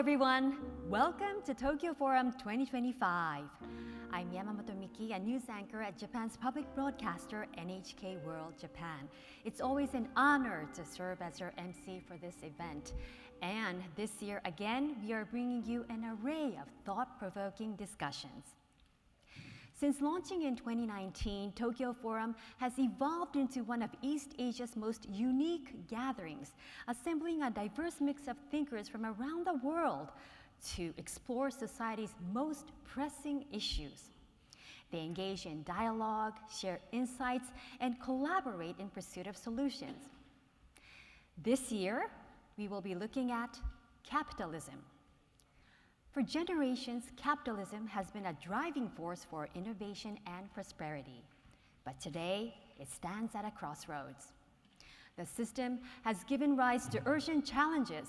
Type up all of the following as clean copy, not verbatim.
everyone. Welcome to Tokyo Forum 2025. I'm Yamamoto Miki, a news anchor at Japan's public broadcaster NHK World Japan. It's always an honor to serve as your MC for this event. And this year again, we are bringing you an array of thought-provoking discussions. Since launching in 2019, Tokyo Forum has evolved into one of East Asia's most unique gatherings, assembling a diverse mix of thinkers from around the world to explore society's most pressing issues. They engage in dialogue, share insights, and collaborate in pursuit of solutions. This year, we will be looking at capitalism. For generations, capitalism has been a driving force for innovation and prosperity. But today, it stands at a crossroads. The system has given rise to urgent challenges,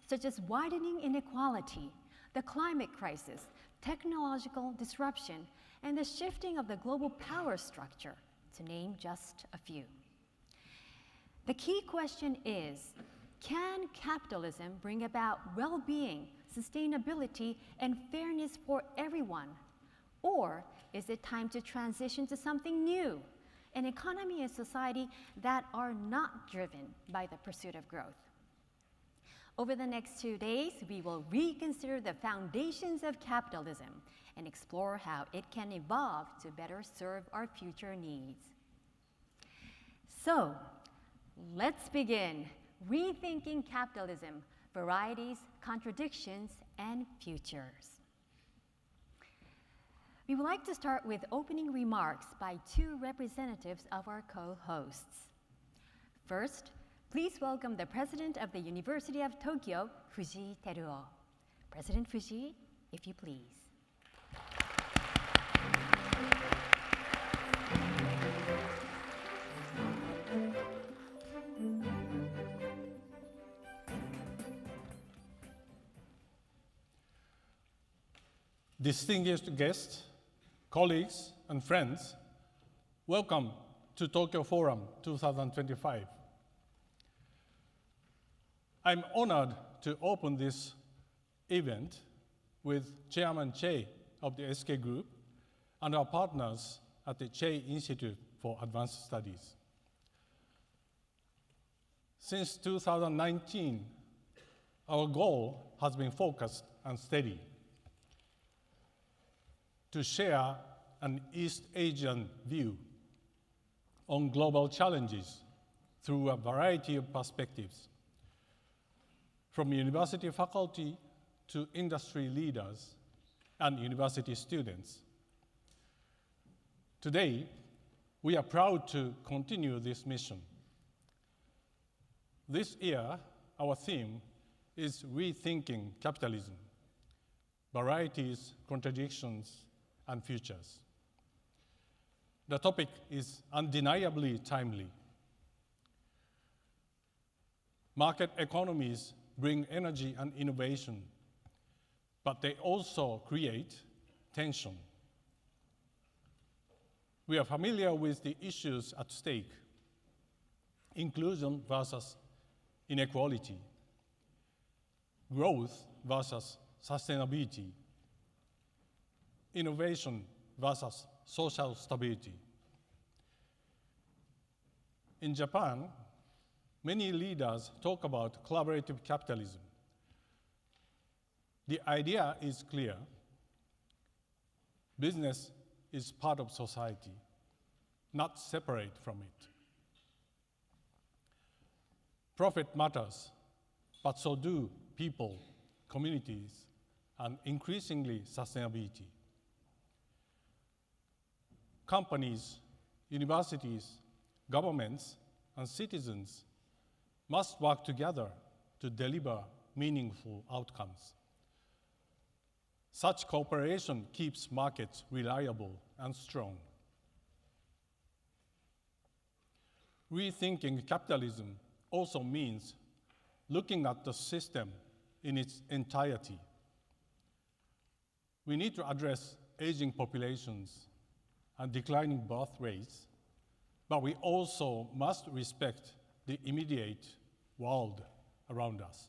such as widening inequality, the climate crisis, technological disruption, and the shifting of the global power structure, to name just a few. The key question is, can capitalism bring about well-being, sustainability, and fairness for everyone? Or is it time to transition to something new, an economy and society that are not driven by the pursuit of growth? Over the next 2 days, we will reconsider the foundations of capitalism and explore how it can evolve to better serve our future needs. So, let's begin. Rethinking Capitalism, Varieties, Contradictions, and Futures. We would like to start with opening remarks by two representatives of our co-hosts. First, please welcome the President of the University of Tokyo, FUJII Teruo. President FUJII, if you please. Distinguished guests, colleagues, and friends, welcome to Tokyo Forum 2025. I'm honored to open this event with Chairman CHEY of the SK Group and our partners at the CHEY Institute for Advanced Studies. Since 2019, our goal has been focused and steady: to share an East Asian view on global challenges through a variety of perspectives, from university faculty to industry leaders and university students. Today, we are proud to continue this mission. This year, our theme is Rethinking Capitalism, Varieties, Contradictions, and Futures. The topic is undeniably timely. Market economies bring energy and innovation, but they also create tension. We are familiar with the issues at stake: inclusion versus inequality, growth versus sustainability, innovation versus social stability. In Japan, many leaders talk about collaborative capitalism. The idea is clear. Business is part of society, not separate from it. Profit matters, but so do people, communities, and increasingly sustainability. Companies, universities, governments, and citizens must work together to deliver meaningful outcomes. Such cooperation keeps markets reliable and strong. Rethinking capitalism also means looking at the system in its entirety. We need to address aging populations and declining birth rates, but we also must respect the immediate world around us.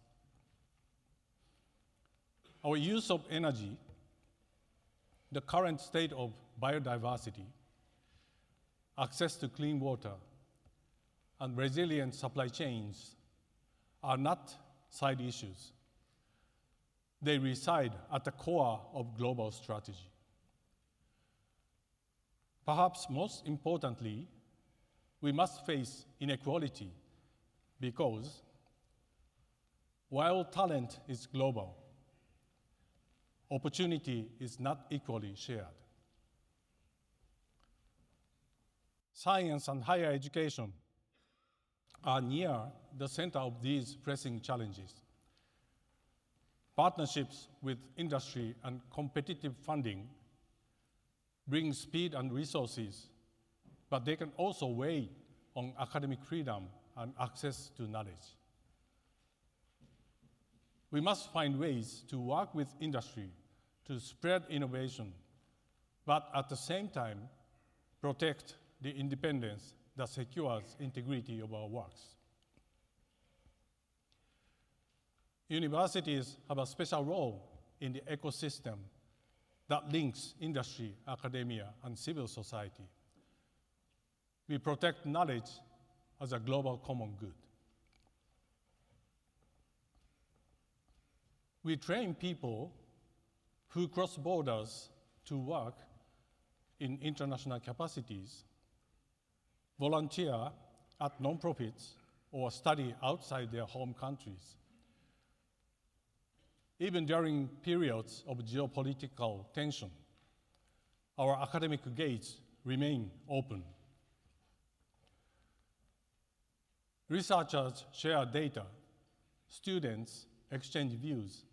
our use of energy, the current state of biodiversity, access to clean water, and resilient supply chains are not side issues. They reside at the core of global strategy. Perhaps most importantly, we must face inequality because while talent is global, opportunity is not equally shared. Science and higher education are near the center of these pressing challenges. Partnerships with industry and competitive funding bring speed and resources, but they can also weigh on academic freedom and access to knowledge. We must find ways to work with industry to spread innovation, but at the same time, protect the independence that secures integrity of our works. Universities have a special role in the ecosystem that links industry, academia, and civil society. We protect knowledge as a global common good. We train people who cross borders to work in international capacities, volunteer at nonprofits, or study outside their home countries. Even during periods of geopolitical tension, our academic gates remain open. Researchers share data, students exchange views,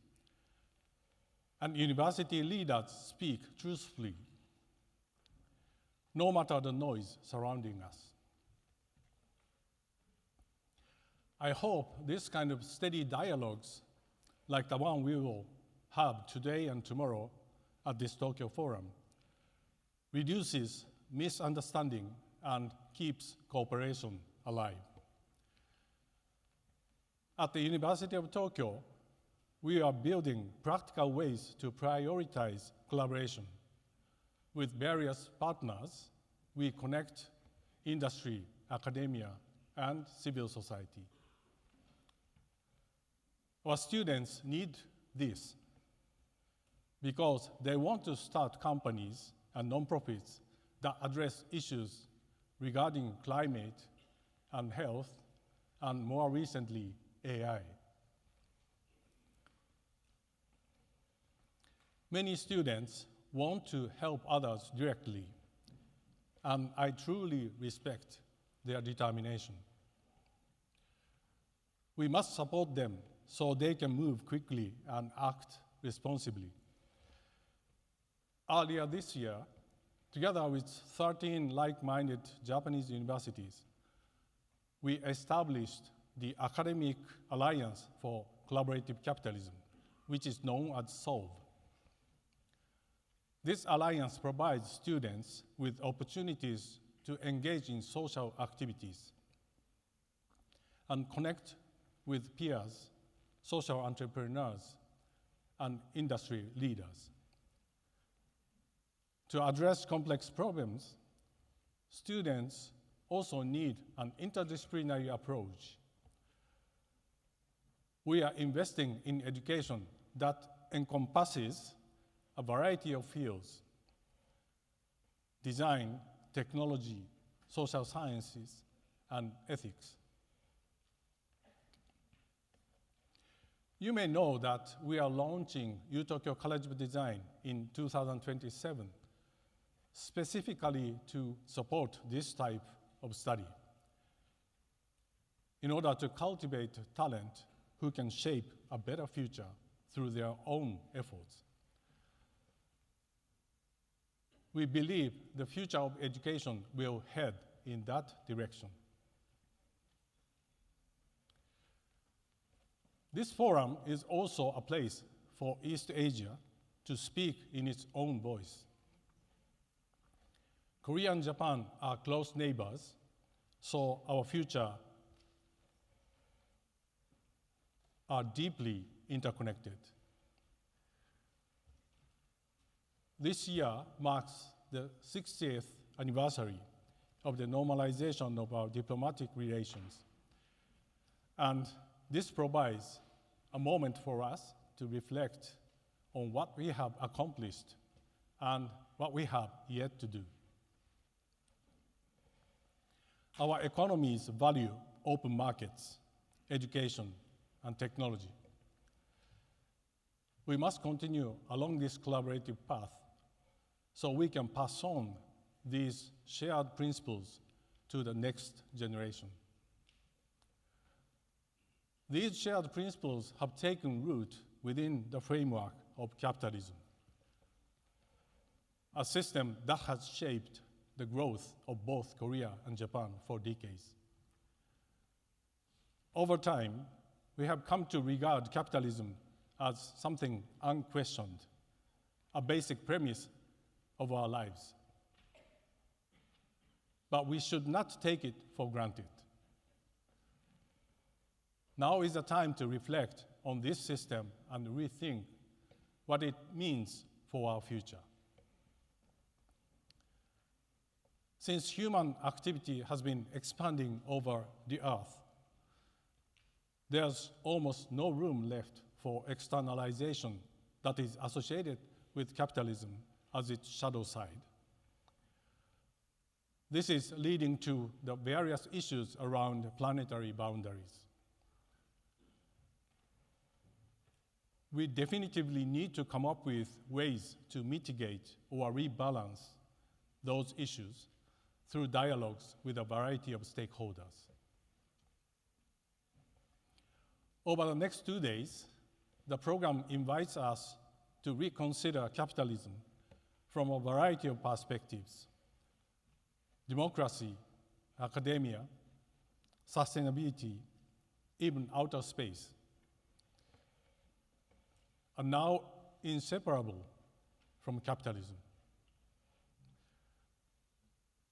and university leaders speak truthfully, no matter the noise surrounding us. I hope this kind of steady dialogues, like the one we will have today and tomorrow at this Tokyo Forum, reduces misunderstanding and keeps cooperation alive. At the University of Tokyo, we are building practical ways to prioritize collaboration. With various partners, we connect industry, academia, and civil society. Our students need this because they want to start companies and nonprofits that address issues regarding climate and health, and more recently, AI. Many students want to help others directly, and I truly respect their determination. We must support them so they can move quickly and act responsibly. Earlier this year, together with 13 like-minded Japanese universities, we established the Academic Alliance for Collaborative Capitalism, which is known as SOLVE. This alliance provides students with opportunities to engage in social activities and connect with peers, social entrepreneurs, and industry leaders. To address complex problems, students also need an interdisciplinary approach. We are investing in education that encompasses a variety of fields: design, technology, social sciences, and ethics. You may know that we are launching U-Tokyo College of Design in 2027, specifically to support this type of study, in order to cultivate talent who can shape a better future through their own efforts. We believe the future of education will head in that direction. This forum is also a place for East Asia to speak in its own voice. Korea and Japan are close neighbors, so our future are deeply interconnected. This year marks the 60th anniversary of the normalization of our diplomatic relations. And this provides a moment for us to reflect on what we have accomplished and what we have yet to do. Our economies value open markets, education, and technology. We must continue along this collaborative path so we can pass on these shared principles to the next generation. These shared principles have taken root within the framework of capitalism, a system that has shaped the growth of both Korea and Japan for decades. Over time, we have come to regard capitalism as something unquestioned, a basic premise of our lives. But we should not take it for granted. Now is the time to reflect on this system and rethink what it means for our future. Since human activity has been expanding over the earth, there's almost no room left for externalization that is associated with capitalism as its shadow side. This is leading to the various issues around planetary boundaries. We definitively need to come up with ways to mitigate or rebalance those issues through dialogues with a variety of stakeholders. Over the next 2 days, the program invites us to reconsider capitalism from a variety of perspectives: democracy, academia, sustainability, even outer space, are now inseparable from capitalism.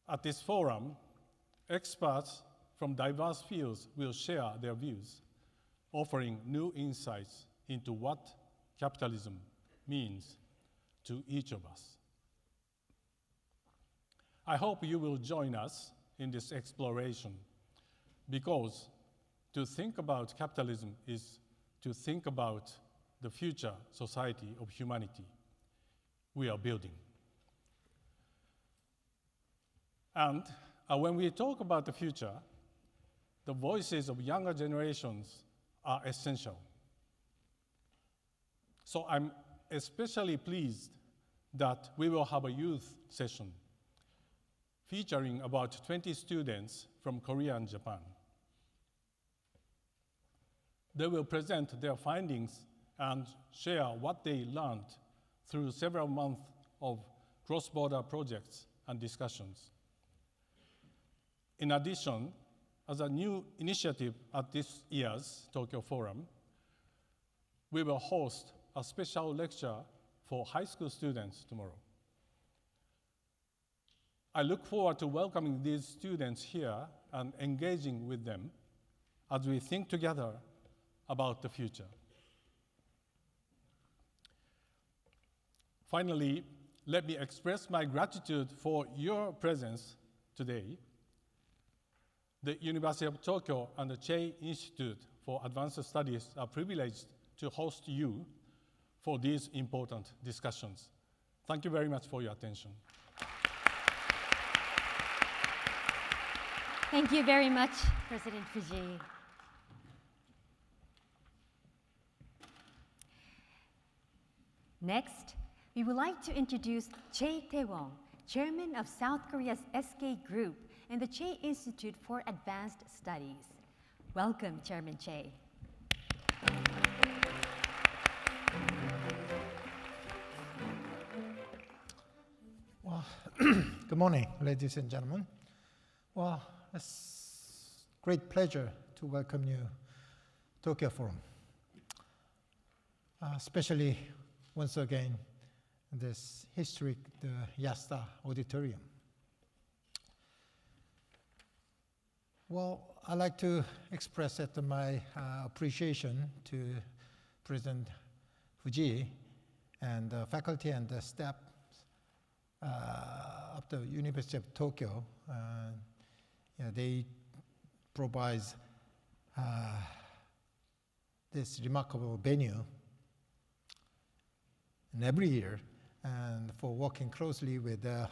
At this forum, experts from diverse fields will share their views, offering new insights into what capitalism means to each of us. I hope you will join us in this exploration, because to think about capitalism is to think about the future society of humanity we are building. And when we talk about the future, the voices of younger generations are essential. So I'm especially pleased that we will have a youth session featuring about 20 students from Korea and Japan. They will present their findings and share what they learned through several months of cross-border projects and discussions. In addition, as a new initiative at this year's Tokyo Forum, we will host a special lecture for high school students tomorrow. I look forward to welcoming these students here and engaging with them as we think together about the future. Finally, let me express my gratitude for your presence today. The University of Tokyo and the CHEY Institute for Advanced Studies are privileged to host you for these important discussions. Thank you very much for your attention. Thank you very much, President FUJII. Next, we would like to introduce Tae-won, Chairman of South Korea's SK Group and the CHEY Institute for Advanced Studies. Welcome, Chairman CHEY. Well, good morning, ladies and gentlemen. Well, it's a great pleasure to welcome you to Tokyo Forum, especially once again in this historic Yasuda Auditorium. Well, I'd like to express my appreciation to President FUJII and the faculty and the staff of the University of Tokyo. They provide this remarkable venue and every year, and for working closely with the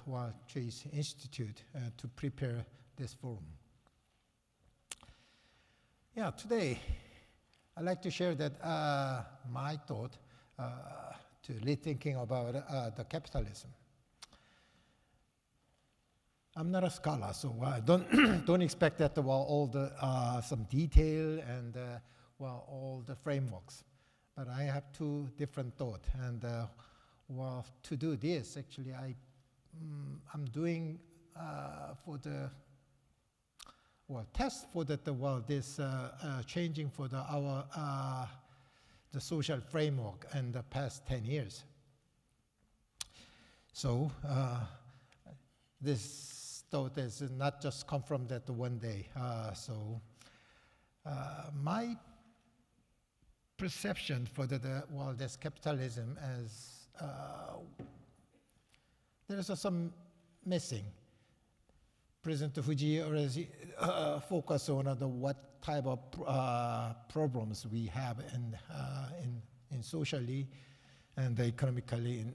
CHEY Institute to prepare this forum. Yeah, today I'd like to share that my thought to rethinking about the capitalism. I'm not a scholar, so don't expect that all the some detail and all the frameworks. But I have two different thoughts, and to do this, actually, I'm doing for the test for that this changing for the social framework in the past 10 years. So this thought is not just come from that one day. My perception for this capitalism as there is some missing. President FUJII already focused on what type of problems we have in socially and economically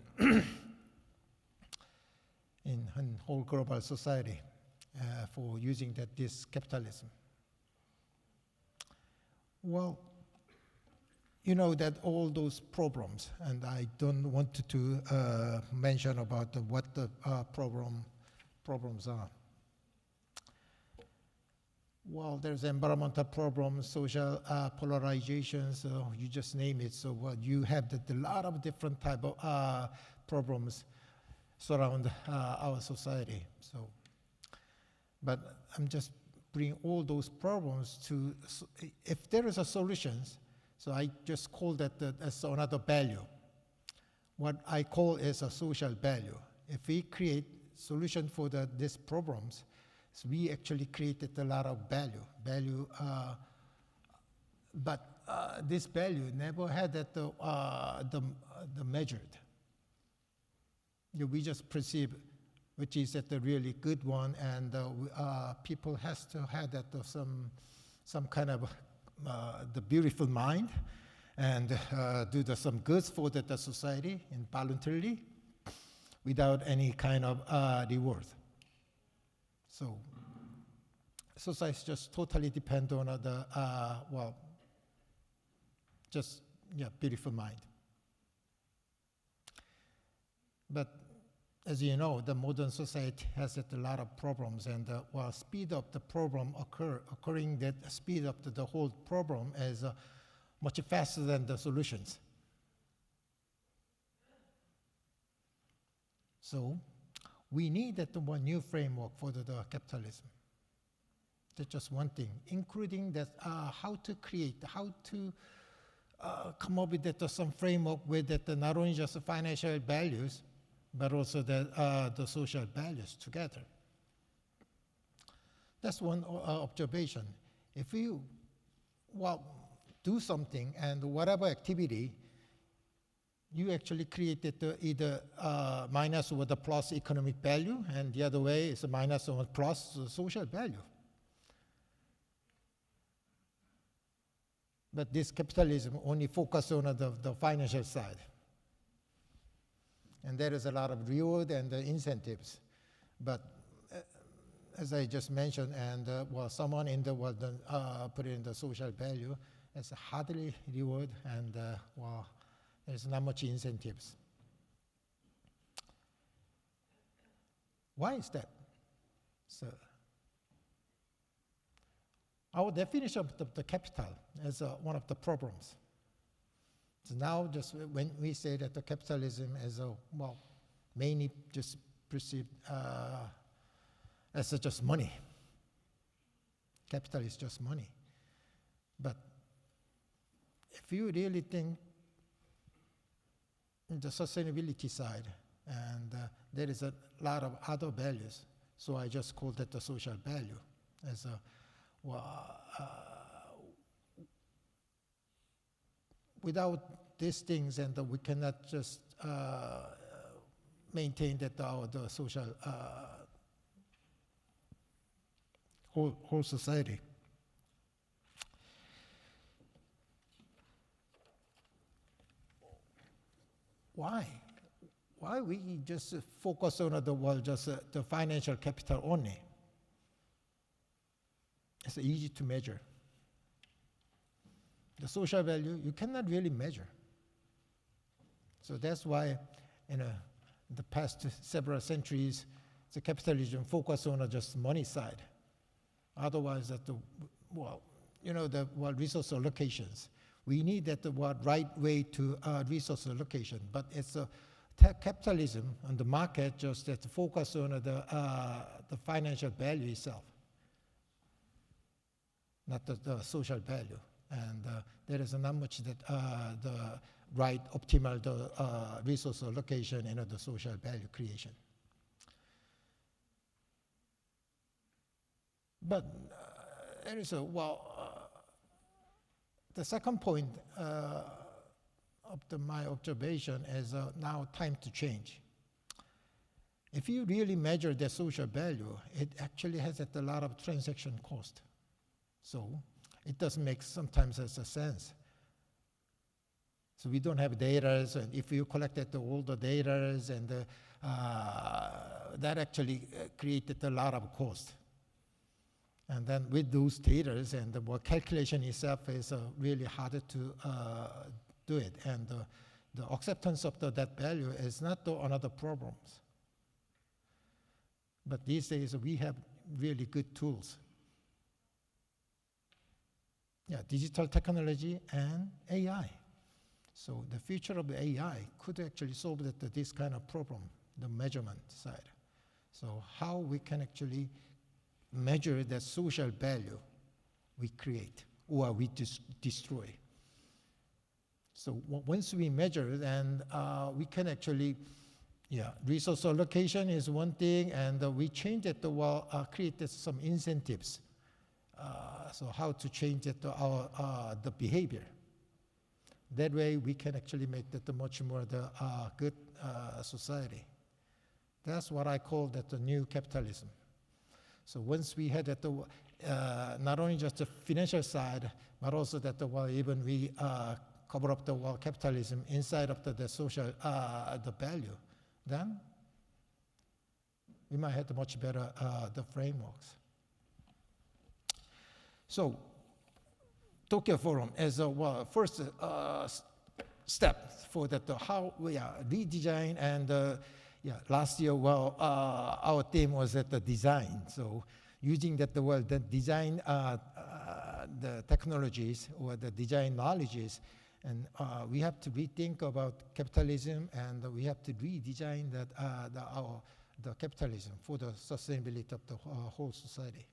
in whole global society for using this capitalism. Well, you know that all those problems, and I don't want to mention about what the problems are. Well, there's environmental problems, social polarization, so you just name it. So you have a lot of different type of problems surround our society. So, but I'm just bringing all those problems to, if there is a solutions, so I just call that as another value. What I call is a social value. If we create solution for these problems, so we actually created a lot of value, but this value never had the measured. We just perceive which is the really good one, and people has to have that some kind of the beautiful mind and do some goods for the society and voluntarily without any kind of reward. So society just totally depend on beautiful mind. But as you know, the modern society has a lot of problems, and speed of the problem occurring, that speed of the whole problem is much faster than the solutions. So we need one new framework for the capitalism. That's just one thing, including that how to come up with some framework with not only just financial values, but also the social values together. That's one observation. If you do something and whatever activity, you actually created either minus or the plus economic value, and the other way is a minus or plus social value. But this capitalism only focuses on the financial side. And there is a lot of reward and incentives. But as I just mentioned, and someone in the world put it in the social value, it's hardly reward, and there's not much incentives. Why is that? So our definition of the capital is one of the problems. So now, just when we say that the capitalism is mainly just perceived as just money. Capital is just money. But if you really think the sustainability side, and there is a lot of other values, so I just call that the social value as without these things, and we cannot just maintain that the social whole society. Why? Why we just focus on the world, just the financial capital only? It's easy to measure. The social value, you cannot really measure. So that's why in the past several centuries, the capitalism focused on just money side. Otherwise, the resource allocations. We need that the right way to resource allocation, but it's capitalism and the market just that focus on the financial value itself, not the social value. And there is not much that the right optimal resource allocation and the social value creation. But there is the second point of my observation is now time to change. If you really measure the social value, it actually has a lot of transaction cost. So it doesn't make sometimes as a sense. So we don't have data, and if you collected all the data, and that actually created a lot of cost. And then with those data, and the calculation itself is really harder to do it. And the acceptance of that value is not another problem. But these days we have really good tools. Yeah, digital technology and AI. So the future of the AI could actually solve this kind of problem, the measurement side. So how we can actually measure the social value we create or we destroy. So once we measure, then we can actually, resource allocation is one thing, and we change it to create some incentives. So how to change the behavior. That way we can actually make that much more good society. That's what I call the new capitalism. So once we had not only just the financial side, but also even we cover up the capitalism inside of the social the value, then we might have much better the frameworks. So Tokyo Forum as a first step for how we redesign, and last year our theme was the design. So using the design the technologies or the design knowledges, and we have to rethink about capitalism, and we have to redesign the capitalism for the sustainability of the whole society.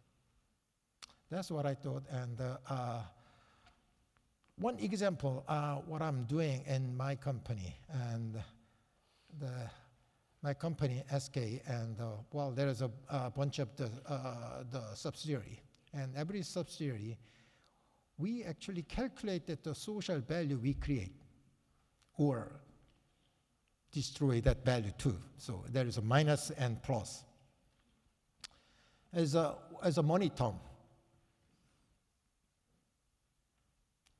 That's what I thought. And one example, what I'm doing in my company, and my company SK, and there is a bunch of the subsidiary, and every subsidiary, we actually calculated the social value we create or destroy that value too. So there is a minus and plus. As a money term.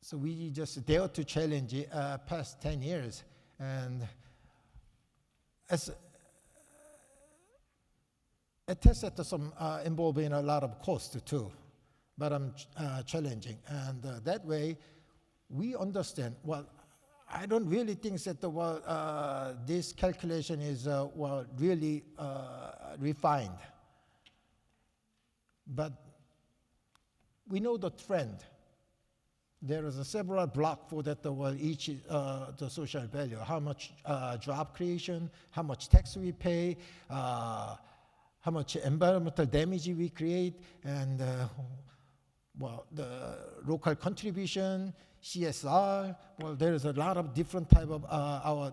So we just dare to challenge past 10 years, and it has some involving a lot of cost too, but I'm challenging, and that way we understand. Well, I don't really think that this calculation is really refined, but we know the trend. There is several blocks for that each the social value. How much job creation, how much tax we pay, how much environmental damage we create, and the local contribution, CSR. Well, there is a lot of different type of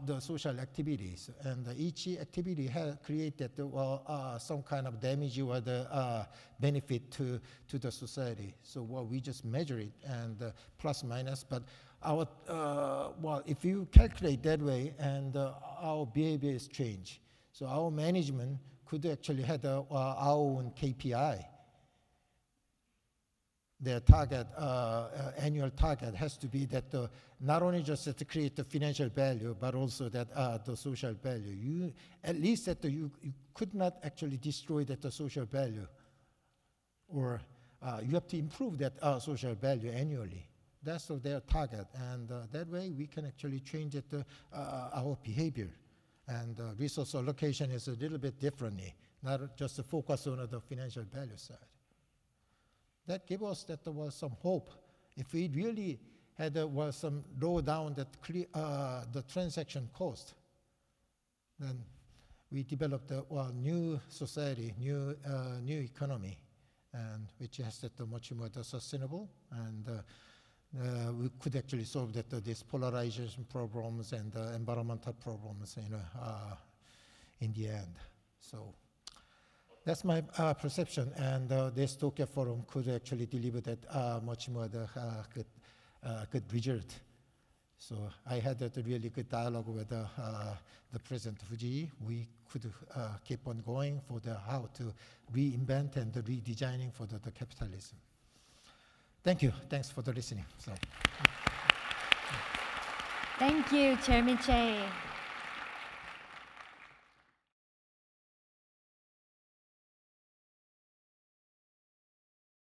the social activities, and each activity has created some kind of damage or the benefit to the society. So we just measure it, and plus minus. But our if you calculate that way, and our behavior is changed. So our management could actually have our own KPI. Their target, annual target has to be that not only just to create the financial value, but also that the social value. At least that you could not actually destroy that the social value, or you have to improve that social value annually. That's their target, and that way we can actually change it, our behavior. And resource allocation is a little bit differently, not just to focus on the financial value side. That gave us that there was some hope. If we really had was some low down that the transaction cost, then we developed a new society, new economy, and which has that much more sustainable, and we could actually solve that these polarization problems and environmental problems, in the end. So that's my perception, and this Tokyo Forum could actually deliver that much more good result. So I had a really good dialogue with the President FUJII. We could keep on going for how to reinvent and redesigning for the capitalism. Thank you. Thanks for the listening. So. Thank you, Chairman CHEY.